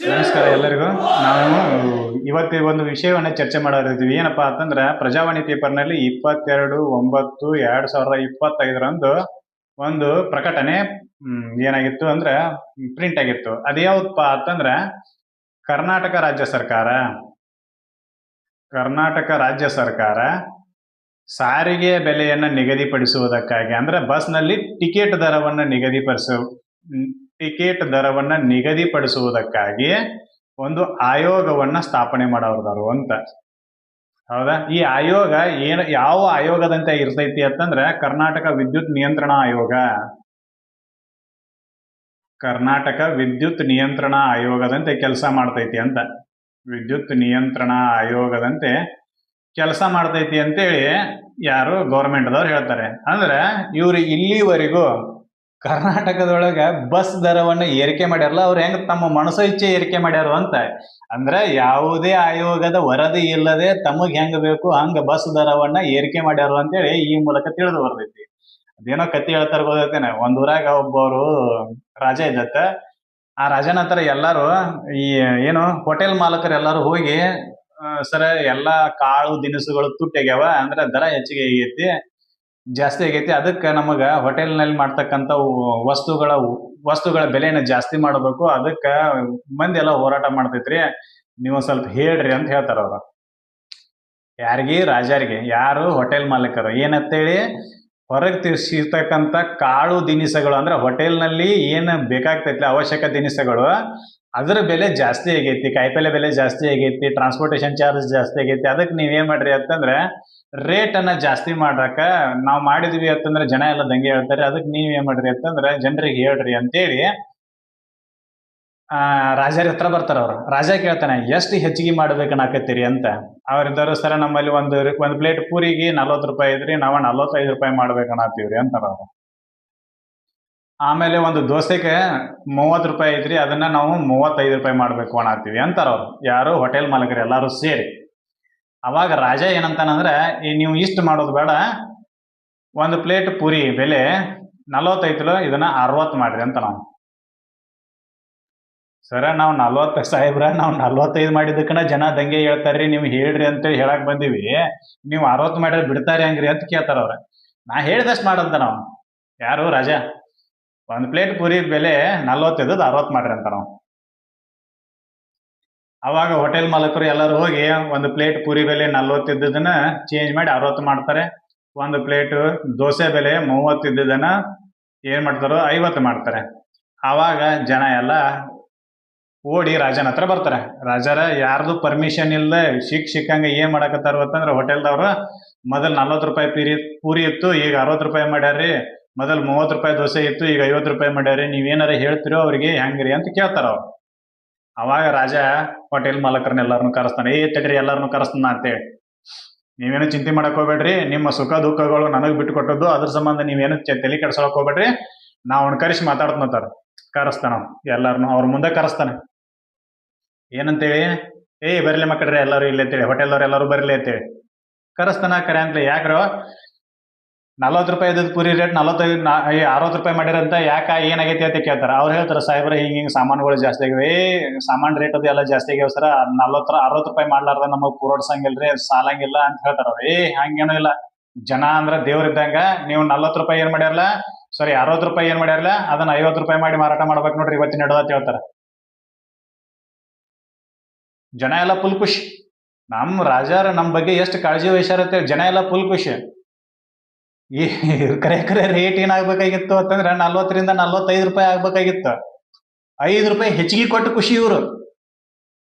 ನಮಸ್ಕಾರ ಎಲ್ಲರಿಗೂ. ನಾವು ಇವತ್ತು ಒಂದು ವಿಷಯವನ್ನು ಚರ್ಚೆ ಮಾಡೋರಿದ್ದೀವಿ. ಏನಪ್ಪಾ ಅಂತಂದ್ರೆ, ಪ್ರಜಾವಾಣಿ ಪೇಪರ್ನಲ್ಲಿ 22/9/2025 ಒಂದು ಪ್ರಕಟಣೆ ಏನಾಗಿತ್ತು ಅಂದ್ರೆ ಪ್ರಿಂಟ್ ಆಗಿತ್ತು. ಅದ್ಯಾವ್ದಪ್ಪ ಅಂತಂದ್ರೆ, ಕರ್ನಾಟಕ ರಾಜ್ಯ ಸರ್ಕಾರ ಕರ್ನಾಟಕ ರಾಜ್ಯ ಸರ್ಕಾರ ಸಾರಿಗೆ ಬೆಲೆಯನ್ನು ನಿಗದಿಪಡಿಸುವುದಕ್ಕಾಗಿ, ಅಂದ್ರೆ ಬಸ್ನಲ್ಲಿ ಟಿಕೆಟ್ ದರವನ್ನ ನಿಗದಿಪಡಿಸುವುದಕ್ಕಾಗಿ ಒಂದು ಆಯೋಗವನ್ನ ಸ್ಥಾಪನೆ ಮಾಡೋರು ಅಂತ. ಹೌದಾ? ಈ ಆಯೋಗ ಯಾವ ಆಯೋಗದಂತೆ ಇರ್ತೈತಿ ಅಂತಂದ್ರೆ, ಕರ್ನಾಟಕ ವಿದ್ಯುತ್ ನಿಯಂತ್ರಣ ಆಯೋಗ. ಕರ್ನಾಟಕ ವಿದ್ಯುತ್ ನಿಯಂತ್ರಣ ಆಯೋಗದಂತೆ ಕೆಲಸ ಮಾಡ್ತೈತಿ ಅಂತ. ವಿದ್ಯುತ್ ನಿಯಂತ್ರಣ ಆಯೋಗದಂತೆ ಕೆಲಸ ಮಾಡ್ತೈತಿ ಅಂತೇಳಿ ಯಾರು ಗೌರ್ಮೆಂಟ್ದವ್ರು ಹೇಳ್ತಾರೆ. ಅಂದ್ರೆ ಇವ್ರು ಇಲ್ಲಿವರೆಗೂ ಕರ್ನಾಟಕದೊಳಗ ಬಸ್ ದರವನ್ನ ಏರಿಕೆ ಮಾಡ್ಯಾರಲ್ಲ, ಅವ್ರು ಹೆಂಗ್ ತಮ್ಮ ಮನಸ್ಸು ಇಚ್ಛೆ ಏರಿಕೆ ಮಾಡ್ಯಾರು ಅಂತ. ಅಂದ್ರೆ ಯಾವುದೇ ಆಯೋಗದ ವರದಿ ಇಲ್ಲದೆ ತಮಗ್ ಹೆಂಗ್ ಬೇಕು ಹಂಗ ಬಸ್ ದರವನ್ನ ಏರಿಕೆ ಮಾಡ್ಯಾರು ಅಂತೇಳಿ ಈ ಮೂಲಕ ತಿಳಿದು ಬರ್ತೈತಿ. ಅದೇನೋ ಕತ್ತಿ ಹೇಳ್ತಾರ ಗೊತ್ತೇನೆ. ಒಂದ್ ಊರಾಗ ಒಬ್ಬರು ರಾಜ ಇದ್ದತ್ತ. ಆ ರಾಜನ ಹತ್ರ ಎಲ್ಲಾರು ಈ ಏನು ಹೋಟೆಲ್ ಮಾಲಕರು ಎಲ್ಲಾರು ಹೋಗಿ, ಸರ ಎಲ್ಲಾ ಕಾಳು ದಿನಸುಗಳು ತುಟ್ಟಾಗ್ಯಾವ, ಅಂದ್ರೆ ದರ ಹೆಚ್ಚಿಗೆ ಜಾಸ್ತಿ ಆಗೈತಿ, ಅದಕ್ಕೆ ನಮಗ ಹೋಟೆಲ್ನಲ್ಲಿ ಮಾಡ್ತಕ್ಕಂಥ ವಸ್ತುಗಳ ಬೆಲೆನ ಜಾಸ್ತಿ ಮಾಡಬೇಕು, ಅದಕ್ಕೆ ಮಂದಿ ಎಲ್ಲ ಹೋರಾಟ ಮಾಡ್ತೈತ್ರಿ, ನೀವು ಸ್ವಲ್ಪ ಹೇಳ್ರಿ ಅಂತ ಹೇಳ್ತಾರ ಅವ್ರು. ಯಾರಿಗೆ? ರಾಜರಿಗೆ. ಯಾರು? ಹೋಟೆಲ್ ಮಾಲೀಕರು. ಏನಂತೇಳಿ, ಹೊರಗೆ ಸಿಗ್ತಕ್ಕಂಥ ಕಾಳು ದಿನಿಸಗಳು, ಅಂದ್ರೆ ಹೋಟೆಲ್ನಲ್ಲಿ ಏನು ಬೇಕಾಗ್ತೈತಿ ಅವಶ್ಯಕ ದಿನಿಸಗಳು, ಅದರ ಬೆಲೆ ಜಾಸ್ತಿ ಆಗೈತಿ, ಕಾಯಿಪಲ್ಲೆ ಬೆಲೆ ಜಾಸ್ತಿ ಆಗೈತಿ, ಟ್ರಾನ್ಸ್ಪೋರ್ಟೇಷನ್ ಚಾರ್ಜ್ ಜಾಸ್ತಿ ಆಗೈತಿ, ಅದಕ್ಕೆ ನೀವೇನ್ ಮಾಡ್ರಿ ಅಂತಂದ್ರೆ ರೇಟ್ ಅನ್ನ ಜಾಸ್ತಿ ಮಾಡಾಕ ನಾವು ಮಾಡಿದ್ವಿ ಅಂತಂದ್ರೆ ಜನ ಎಲ್ಲ ದಂಗೆ ಹೇಳ್ತಾರೆ, ಅದಕ್ಕೆ ನೀವೇನ್ ಮಾಡ್ರಿ ಅಂತಂದ್ರೆ ಜನರಿಗೆ ಹೇಳ್ರಿ ಅಂತೇಳಿ ರಾಜರ ಹತ್ರ ಬರ್ತಾರ ಅವ್ರು. ರಾಜ ಕೇಳ್ತಾನೆ, ಎಷ್ಟು ಹೆಚ್ಚಿಗೆ ಮಾಡ್ಬೇಕನ್ನಾಕತ್ತೀರಿ ಅಂತ. ಅವ್ರಿದ್ದವರು, ಸರ ನಮ್ಮಲ್ಲಿ ಒಂದು ಪ್ಲೇಟ್ ಪೂರಿಗೆ 40 ರೂಪಾಯಿ ಇದ್ರಿ, ನಾವು 45 ರೂಪಾಯಿ ಮಾಡ್ಬೇಕನ್ನತ್ತೀವ್ರಿ ಅಂತಾರ ಅವ್ರು. ಆಮೇಲೆ ಒಂದು ದೋಸೆಗೆ 30 ರೂಪಾಯಿ ಇದ್ರಿ, ಅದನ್ನ ನಾವು 35 ರೂಪಾಯಿ ಮಾಡ್ಬೇಕು ಅನ್ನತ್ತೀವಿ ಅಂತಾರ ಅವ್ರು. ಯಾರು? ಹೋಟೆಲ್ ಮಾಲಕರು ಎಲ್ಲಾರು ಸೇರಿ. ಅವಾಗ ರಾಜ ಏನಂತಾನಂದ್ರೆ, ನೀವು ಇಷ್ಟು ಮಾಡೋದು ಬೇಡ, ಒಂದು ಪ್ಲೇಟ್ ಪೂರಿ ಬೆಲೆ 45, ಇದನ್ನ 60 ಮಾಡ್ರಿ ಅಂತ. ನಾವು ಸರ ನಾವು 40 ಸಾಹೇಬ್ರ, ನಾವು 45 ಮಾಡಿದಕ್ಕನ ಜನ ದಂಗೆ ಹೇಳ್ತಾರ್ರಿ, ನೀವು ಹೇಳ್ರಿ ಅಂತೇಳಿ ಹೇಳಕ್ ಬಂದಿವಿ, ನೀವು 60 ಮಾಡ್ರಿ ಬಿಡ್ತಾರಿ ಹಂಗ್ರಿ ಅಂತ ಕೇಳ್ತಾರ ಅವ್ರ. ನಾ ಹೇಳಿದಷ್ಟು ಮಾಡಂತ ನಾವು. ಯಾರು? ರಾಜ. ಒಂದು ಪ್ಲೇಟ್ ಪೂರಿ ಬೆಲೆ 40 ಇದ್ದದ್ದು 60 ಮಾಡ್ರಿ ಅಂತ ನಾವು. ಅವಾಗ ಹೋಟೆಲ್ ಮಾಲಕರು ಎಲ್ಲರೂ ಹೋಗಿ ಒಂದು ಪ್ಲೇಟ್ ಪೂರಿ ಬೆಲೆ 40 ಇದ್ದದನ್ನ ಚೇಂಜ್ ಮಾಡಿ 60 ಮಾಡ್ತಾರೆ. ಒಂದು ಪ್ಲೇಟ್ ದೋಸೆ ಬೆಲೆ 30 ಇದ್ದದನ್ನ ಏನ್ ಮಾಡ್ತಾರೋ 50 ಮಾಡ್ತಾರೆ. ಆವಾಗ ಜನ ಎಲ್ಲ ಓಡಿ ರಾಜನ ಹತ್ರ ಬರ್ತಾರೆ. ರಾಜರ ಯಾರ್ದು ಪರ್ಮಿಷನ್ ಇಲ್ಲದೆ ಸಿಕ್ಕಂಗ ಏನ್ ಮಾಡಕತ್ತಾರ ಅಂತಂದ್ರೆ, ಹೋಟೆಲ್ದವ್ರು ಮೊದಲ್ 40 ರೂಪಾಯಿ ಪೂರಿ ಇತ್ತು, ಈಗ 60 ರೂಪಾಯಿ ಮಾಡ್ಯಾರ್ರಿ, ಮೊದಲ್ 30 ರೂಪಾಯಿ ದೋಸೆ ಇತ್ತು, ಈಗ 50 ರೂಪಾಯಿ ಮಾಡ್ಯಾರ್ರಿ, ನೀವೇನಾರ ಹೇಳ್ತಿರೋ ಅವ್ರಿಗೆ ಹೆಂಗ್ರಿ ಅಂತ ಕೇಳ್ತಾರ ಅವ್ರು. ಅವಾಗ ರಾಜ ಹೋಟೆಲ್ ಮಾಲಕರನ್ನ ಎಲ್ಲಾರನ್ನು ಕರೆಸ್ತಾನೆ. ತಡ್ರಿ, ಎಲ್ಲಾರನ್ನು ಕರೆಸ್ತಾನ ಅಂತೇಳಿ, ನೀವೇನು ಚಿಂತೆ ಮಾಡಕ್ ಹೋಗ್ಬೇಡ್ರಿ, ನಿಮ್ಮ ಸುಖ ದುಃಖಗಳು ನನಗ್ ಬಿಟ್ಟು ಕೊಟ್ಟದ್ದು, ಅದ್ರ ಸಂಬಂಧ ನೀವೇನು ತಲೆ ಕೆಡ್ಸೋಕ್ ಹೋಗ್ಬೇಡ್ರಿ, ನಾ ಅವ್ನ ಕರೆಸಿ ಮಾತಾಡ್ತಾನ. ಕರೆಸ್ತಾನ ಎಲ್ಲಾರನು, ಅವ್ರ ಮುಂದೆ ಕರೆಸ್ತಾನೆ. ಏನಂತೇಳಿ, ಬರ್ಲಿ ಮಕ್ಕಳ್ರಿ ಎಲ್ಲಾರು ಇಲ್ಲಿ ಅಂತೇಳಿ, ಹೋಟೆಲ್ದವ್ರು ಎಲ್ಲಾರು ಬರ್ಲಿ ಅಂತೇಳಿ ಕರೆಸ್ತಾನ. ಕರೆ ಅಂತೇಳಿ, ಯಾಕ್ರ 40 ರೂಪಾಯಿ ಇದ್ದದ ಪೂರಿ ರೇಟ್ 60 ರೂಪಾಯಿ ಮಾಡಿರಂತ, ಯಾಕ ಏನಾಗೈತಿ ಅಂತ ಕೇಳ್ತಾರ. ಅವ್ರು ಹೇಳ್ತಾರ, ಸಾಹೇಬ್ರ ಹಿಂಗ ಸಾಮಾನುಗಳು ಜಾಸ್ತಿ ಆಗಿವೆ, ಸಾಮಾನ್ ರೇಟ್ ಅದು ಎಲ್ಲ ಜಾಸ್ತಿ ಆಗ್ಯಾವ ಸರ, 60 ರೂಪಾಯಿ ಮಾಡ್ಲಾರ್ದ ನಮಗ್ ಪೂರೋಡ್ಸಂಗಿಲ್ರಿ, ಸಾಲಂಗಿಲ್ಲ ಅಂತ ಹೇಳ್ತಾರ ಅವ್ರು. ಹಂಗೇನು ಇಲ್ಲ, ಜನ ಅಂದ್ರ ದೇವ್ರಿದ್ದಂಗ, ನೀವು 40 ರೂಪಾಯಿ ಏನ್ ಮಾಡ್ಯಾರಲ್ಲ, ಸಾರಿ 60 ರೂಪಾಯಿ ಏನ್ ಮಾಡ್ಯಾರಲ್ಲ, ಅದನ್ನ 50 ರೂಪಾಯಿ ಮಾಡಿ ಮಾರಾಟ ಮಾಡ್ಬೇಕು ನೋಡ್ರಿ ಇವತ್ತಿನ ನಡುವ ಅಂತ ಹೇಳ್ತಾರ. ಜನ ಎಲ್ಲ ಫುಲ್ ಖುಷಿ. ನಮ್ ರಾಜಾರ ನಮ್ ಬಗ್ಗೆ ಎಷ್ಟು ಕಾಳಜಿ ವಹಿಸ್ಯಾರತ್ತೆ, ಜನ ಎಲ್ಲ ಫುಲ್ ಖುಷಿ. ಈ ಕರೆ ರೇಟ್ ಏನಾಗ್ಬೇಕಾಗಿತ್ತು ಅಂತಂದ್ರೆ 40ರಿಂದ 45 ರೂಪಾಯಿ ಆಗ್ಬೇಕಾಗಿತ್ತು. 5 ರೂಪಾಯಿ ಹೆಚ್ಚಿಗೆ ಕೊಟ್ಟು ಖುಷಿ ಇವ್ರು.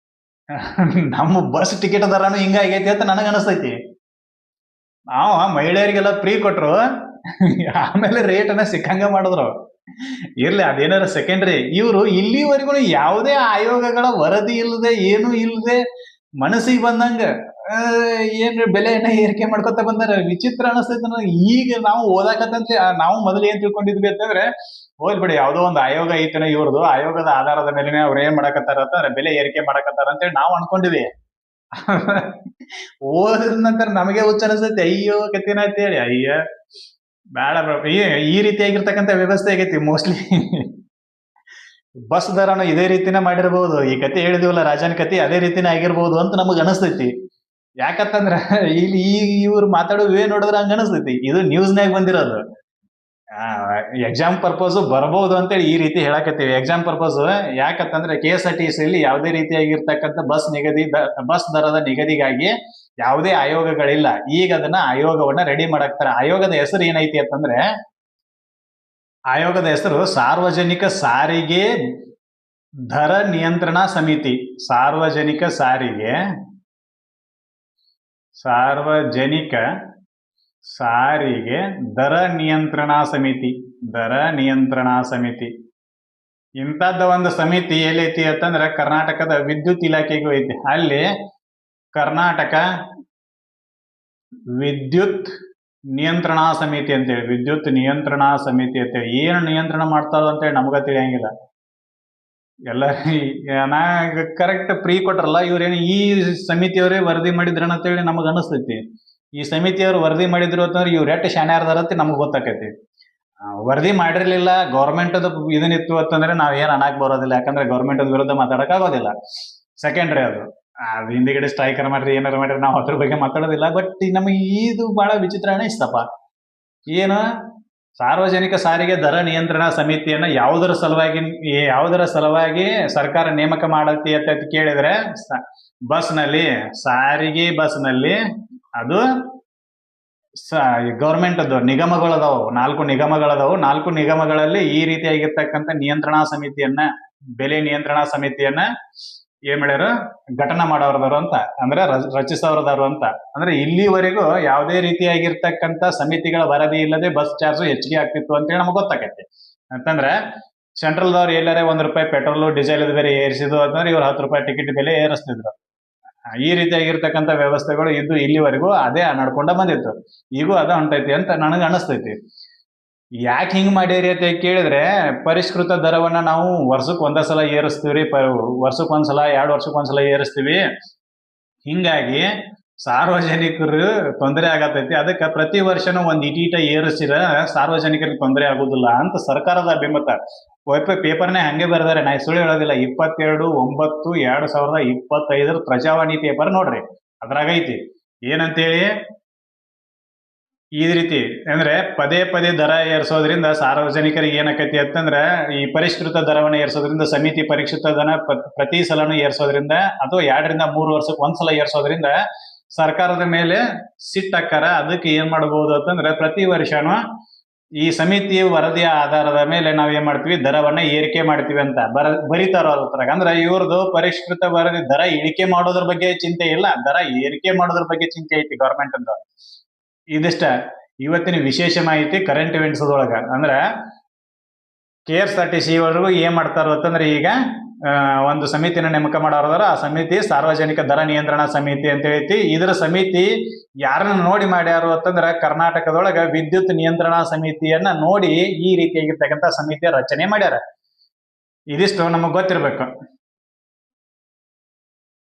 ನಮ್ಮ ಬಸ್ ಟಿಕೆಟ್ ದರನು ಹಿಂಗ ಆಗೈತಿ ಅಂತ ನನಗ ಅನಿಸ್ತೈತಿ. ನಾವು ಮಹಿಳೆಯರಿಗೆಲ್ಲ ಫ್ರೀ ಕೊಟ್ರು, ಆಮೇಲೆ ರೇಟ್ ಅನ್ನ ಸಿಕ್ಕಂಗ ಮಾಡಿದ್ರು. ಇರ್ಲಿ, ಅದೇನಾರ ಸೆಕೆಂಡ್ರಿ. ಇವರು ಇಲ್ಲಿವರೆಗೂ ಯಾವುದೇ ಆಯೋಗಗಳ ವರದಿ ಇಲ್ಲದೆ, ಏನು ಇಲ್ಲದೆ ಮನಸ್ಸಿಗೆ ಬಂದಂಗ ಏನ್ರಿ ಬೆಲೆಯನ್ನ ಏರಿಕೆ ಮಾಡ್ಕೊತ ಬಂದಾರ. ವಿಚಿತ್ರ ಅನಿಸ್ತೈತೆ ನನಗೆ. ಈಗ ನಾವು ಓದಾಕತ್ತಂತ ನಾವು ಮೊದಲು ಏನ್ ತಿಳ್ಕೊಂಡಿದ್ವಿ ಅಂತಂದ್ರೆ, ಹೋಗ್ಬಿಡಿ ಯಾವ್ದೋ ಒಂದು ಆಯೋಗ ಐತನ ಇವ್ರದ್ದು, ಆಯೋಗದ ಆಧಾರದ ಮೇಲೆ ಅವ್ರು ಏನ್ ಮಾಡಕತ್ತಾರ ಅಂತಂದ್ರೆ ಬೆಲೆ ಏರಿಕೆ ಮಾಡಕತ್ತಾರ ಅಂತೇಳಿ ನಾವು ಅನ್ಕೊಂಡಿವಿ. ಓದಿದ ನಂತರ ನಮಗೆ ಹುಚ್ಚ ಅನಿಸ್ತೈತಿ, ಅಯ್ಯೋ ಕತ್ತಿನ ಅಂತೇಳಿ. ಅಯ್ಯ ಬೇಡ ಈ ರೀತಿಯಾಗಿರ್ತಕ್ಕಂಥ ವ್ಯವಸ್ಥೆ ಆಗೈತಿ ಮೋಸ್ಟ್ಲಿ. ಬಸ್ ದರನು ಇದೇ ರೀತಿನೇ ಮಾಡಿರ್ಬೋದು. ಈ ಕತೆ ಹೇಳಿದಿವಲ್ಲ ರಾಜನ ಕತೆ ಅದೇ ರೀತಿನೇ ಆಗಿರ್ಬೋದು ಅಂತ ನಮಗ್ ಅನಿಸ್ತೈತಿ. ಯಾಕಂತಂದ್ರ ಇಲ್ಲಿ ಇವ್ರು ಮಾತಾಡೋ ನೋಡಿದ್ರೆ ಹಂಗ ಅನಿಸ್ತೈತಿ. ಇದು ನ್ಯೂಸ್ನಾಗ ಬಂದಿರೋದು. ಎಕ್ಸಾಮ್ ಪರ್ಪಸ್ ಬರಬಹುದು ಅಂತೇಳಿ ಈ ರೀತಿ ಹೇಳಕತ್ತೀವಿ. ಎಕ್ಸಾಮ್ ಪರ್ಪಸ್ ಯಾಕಂತಂದ್ರೆ KSRTC ಯಾವುದೇ ರೀತಿಯಾಗಿರ್ತಕ್ಕಂಥ ಬಸ್ ದರದ ನಿಗದಿಗಾಗಿ ಯಾವುದೇ ಆಯೋಗಗಳಿಲ್ಲ. ಈಗ ಅದನ್ನ ಆಯೋಗವನ್ನ ರೆಡಿ ಮಾಡಾಕ್ತಾರೆ. ಆಯೋಗದ ಹೆಸರು ಏನೈತಿ ಅಂತಂದ್ರೆ, ಆಯೋಗದ ಹೆಸರು ಸಾರ್ವಜನಿಕ ಸಾರಿಗೆ ದರ ನಿಯಂತ್ರಣ ಸಮಿತಿ. ಸಾರ್ವಜನಿಕ ಸಾರಿಗೆ ದರ ನಿಯಂತ್ರಣಾ ಸಮಿತಿ. ಇಂಥದ್ದ ಒಂದು ಸಮಿತಿ ಎಲ್ಲೈತಿ ಅಂತಂದ್ರೆ ಕರ್ನಾಟಕದ ವಿದ್ಯುತ್ ಇಲಾಖೆಗೂ ಐತಿ. ಅಲ್ಲಿ ಕರ್ನಾಟಕ ವಿದ್ಯುತ್ ನಿಯಂತ್ರಣಾ ಸಮಿತಿ ಅಂತೇಳಿ ಏನು ನಿಯಂತ್ರಣ ಮಾಡ್ತಾರೋ ಅಂತೇಳಿ ನಮಗ ತಿಳಿಯಂಗಿಲ್ಲ. ಎಲ್ಲ ನಾ ಕರೆಕ್ಟ್ ಪ್ರೀ ಕೊಟ್ರಲ್ಲ, ಇವ್ರೇನು ಈ ಸಮಿತಿಯವರೇ ವರದಿ ಮಾಡಿದ್ರ ಅಂತೇಳಿ ನಮಗ್ ಅನಿಸ್ತೈತಿ. ಈ ಸಮಿತಿಯವರು ವರದಿ ಮಾಡಿದ್ರು ಅಂತಂದ್ರೆ ಇವ್ರು ಎಟ್ಟು ಶಾಣ್ಯಾರ್ದಾರ ಅಂತ ನಮಗ್ ಗೊತ್ತಾಕೈತಿ. ವರದಿ ಮಾಡಿರ್ಲಿಲ್ಲ, ಗೌರ್ಮೆಂಟ್ ಇದನ್ನಿತ್ತು ಅಂತಂದ್ರೆ ನಾವ್ ಏನ್ ಅನ್ನಕ್ ಬರೋದಿಲ್ಲ. ಯಾಕಂದ್ರೆ ಗೌರ್ಮೆಂಟ್ ವಿರುದ್ಧ ಮಾತಾಡಕ್ ಆಗೋದಿಲ್ಲ. ಸೆಕೆಂಡ್ರಿ ಅದು ಹಿಂದಿಗಡೆ ಸ್ಟ್ರೈಕರ್ ಮಾಡ್ರಿ ಏನಾರು ಮಾಡ್ರಿ ನಾವು ಅದ್ರ ಬಗ್ಗೆ ಮಾತಾಡೋದಿಲ್ಲ. ಬಟ್ ನಮಗೆ ಇದು ಬಹಳ ವಿಚಿತ್ರ ಅನಿಸ್ತಪ್ಪ. ಏನು ಸಾರ್ವಜನಿಕ ಸಾರಿಗೆ ದರ ನಿಯಂತ್ರಣ ಸಮಿತಿಯನ್ನ ಯಾವುದರ ಸಲುವಾಗಿ ಸರ್ಕಾರ ನೇಮಕ ಮಾಡತ್ತಿ ಅಂತ ಕೇಳಿದ್ರೆ, ಸಾರಿಗೆ ಬಸ್ನಲ್ಲಿ ಅದು ಗೌರ್ಮೆಂಟ್ ನಿಗಮಗಳದಾವು, 4 ನಿಗಮಗಳದಾವು. 4 ನಿಗಮಗಳಲ್ಲಿ ಈ ರೀತಿಯಾಗಿರ್ತಕ್ಕಂಥ ನಿಯಂತ್ರಣಾ ಸಮಿತಿಯನ್ನ, ಬೆಲೆ ನಿಯಂತ್ರಣಾ ಸಮಿತಿಯನ್ನ ಏನ್ ಮಾಡ್ಯಾರ, ಘಟನೆ ಮಾಡೋರ್ದಾರು ಅಂತ ಅಂದ್ರೆ ರಚಿಸೋರ್ದಾರು ಅಂತ. ಅಂದ್ರೆ ಇಲ್ಲಿವರೆಗೂ ಯಾವುದೇ ರೀತಿಯಾಗಿರ್ತಕ್ಕಂಥ ಸಮಿತಿಗಳ ವರದಿ ಇಲ್ಲದೆ ಬಸ್ ಚಾರ್ಜ್ ಹೆಚ್ಚಿಗೆ ಆಗ್ತಿತ್ತು ಅಂತೇಳಿ ನಮ್ಗೆ ಗೊತ್ತಾಗತ್ತೆ. ಅಂತಂದ್ರೆ ಸೆಂಟ್ರಲ್ದವ್ರು ಎಲ್ಲಾರೆ ₹1 ಪೆಟ್ರೋಲ್ ಡೀಸೆಲ್ ಬೇರೆ ಏರಿಸಿದ್ರು ಅಂತಂದ್ರೆ ಇವ್ರು ₹10 ಟಿಕೆಟ್ ಬೆಲೆ ಏರಿಸ್ತಿದ್ರು. ಈ ರೀತಿಯಾಗಿರ್ತಕ್ಕಂಥ ವ್ಯವಸ್ಥೆಗಳು ಇದ್ದು ಇಲ್ಲಿವರೆಗೂ ಅದೇ ನಡ್ಕೊಂಡ ಬಂದಿತ್ತು. ಈಗೂ ಅದ ಹೊಂಟೈತಿ ಅಂತ ನನಗೆ ಅನಿಸ್ತೈತಿ. ಯಾಕೆ ಹಿಂಗ್ ಮಾಡಿರಿ ಅಂತ ಕೇಳಿದ್ರೆ, ಪರಿಷ್ಕೃತ ದರವನ್ನ ನಾವು ವರ್ಷಕ್ಕೆ ಒಂದೇ ಸಲ ಏರಿಸ್ತೀವ್ರಿ, ವರ್ಷಕ್ಕೊಂದ್ಸಲ 2 ವರ್ಷಕ್ಕೊಂದ್ಸಲ ಏರಿಸ್ತೀವಿ. ಹಿಂಗಾಗಿ ಸಾರ್ವಜನಿಕರು ತೊಂದರೆ ಆಗತೈತಿ. ಅದಕ್ಕೆ ಪ್ರತಿ ವರ್ಷನೂ ಒಂದ್ ಇಟೀಟ ಏರಿಸಿರ ಸಾರ್ವಜನಿಕರಿಗೆ ತೊಂದರೆ ಆಗುದಿಲ್ಲ ಅಂತ ಸರ್ಕಾರದ ಅಭಿಮತ. ಪೇಪರ್ನೇ ಹಂಗೆ ಬರ್ದಾರೆ, ನಾ ಸುಳ್ಳು ಹೇಳೋದಿಲ್ಲ. 22/9/2025 ಪ್ರಜಾವಾಣಿ ಪೇಪರ್ ನೋಡ್ರಿ, ಅದ್ರಾಗ ಐತಿ ಏನಂತೇಳಿ. ಈ ರೀತಿ ಅಂದ್ರೆ ಪದೇ ದರ ಏರಿಸೋದ್ರಿಂದ ಸಾರ್ವಜನಿಕರಿಗೆ ಏನಾಕೈತಿ ಅಂತಂದ್ರೆ, ಈ ಪರಿಷ್ಕೃತ ದರವನ್ನು ಏರಿಸೋದ್ರಿಂದ, ಸಮಿತಿ ಪರಿಷ್ಕೃತ ದರ ಪ್ರತಿ ಸಲನು ಏರಿಸೋದ್ರಿಂದ, ಅಥವಾ 2 ರಿಂದ 3 ವರ್ಷಕ್ಕೆ ಒಂದ್ಸಲ ಏರಿಸೋದ್ರಿಂದ ಸರ್ಕಾರದ ಮೇಲೆ ಸಿಟ್ಟಾಕಾರ. ಅದಕ್ಕೆ ಏನ್ ಮಾಡಬಹುದು ಅಂತಂದ್ರೆ, ಪ್ರತಿ ವರ್ಷನೂ ಈ ಸಮಿತಿ ವರದಿಯ ಆಧಾರದ ಮೇಲೆ ನಾವ್ ಏನ್ ಮಾಡ್ತೀವಿ, ದರವನ್ನ ಏರಿಕೆ ಮಾಡ್ತೀವಿ ಅಂತ ಬರೀತಾರ ಅದ್ರಾಗ. ಅಂದ್ರೆ ಇವ್ರದ್ದು ಪರಿಷ್ಕೃತ ವರದಿ ದರ ಇಳಿಕೆ ಮಾಡೋದ್ರ ಬಗ್ಗೆ ಚಿಂತೆ ಇಲ್ಲ, ದರ ಏರಿಕೆ ಮಾಡೋದ್ರ ಬಗ್ಗೆ ಚಿಂತೆ ಐತಿ ಗೌರ್ಮೆಂಟ್ ಅಂತ. ಇದಿಷ್ಟ ಇವತ್ತಿನ ವಿಶೇಷ ಮಾಹಿತಿ ಕರೆಂಟ್ ಇವೆಂಟ್ಸ್ ಒಳಗ. ಅಂದ್ರ KSRTC ವರೆಗೂ ಏನ್ ಮಾಡ್ತಾರ ಅಂತಂದ್ರೆ, ಈಗ ಒಂದು ಸಮಿತಿನ ನೇಮಕ ಮಾಡೋದ್ರ, ಆ ಸಮಿತಿ ಸಾರ್ವಜನಿಕ ದರ ನಿಯಂತ್ರಣ ಸಮಿತಿ ಅಂತ ಐತಿ. ಇದರ ಸಮಿತಿ ಯಾರನ್ನ ನೋಡಿ ಮಾಡ್ಯಾರು ಅಂತಂದ್ರ, ಕರ್ನಾಟಕದೊಳಗ ವಿದ್ಯುತ್ ನಿಯಂತ್ರಣಾ ಸಮಿತಿಯನ್ನ ನೋಡಿ ಈ ರೀತಿಯಾಗಿರ್ತಕ್ಕಂಥ ಸಮಿತಿಯ ರಚನೆ ಮಾಡ್ಯಾರ. ಇದಿಷ್ಟು ನಮಗ್ ಗೊತ್ತಿರ್ಬೇಕು.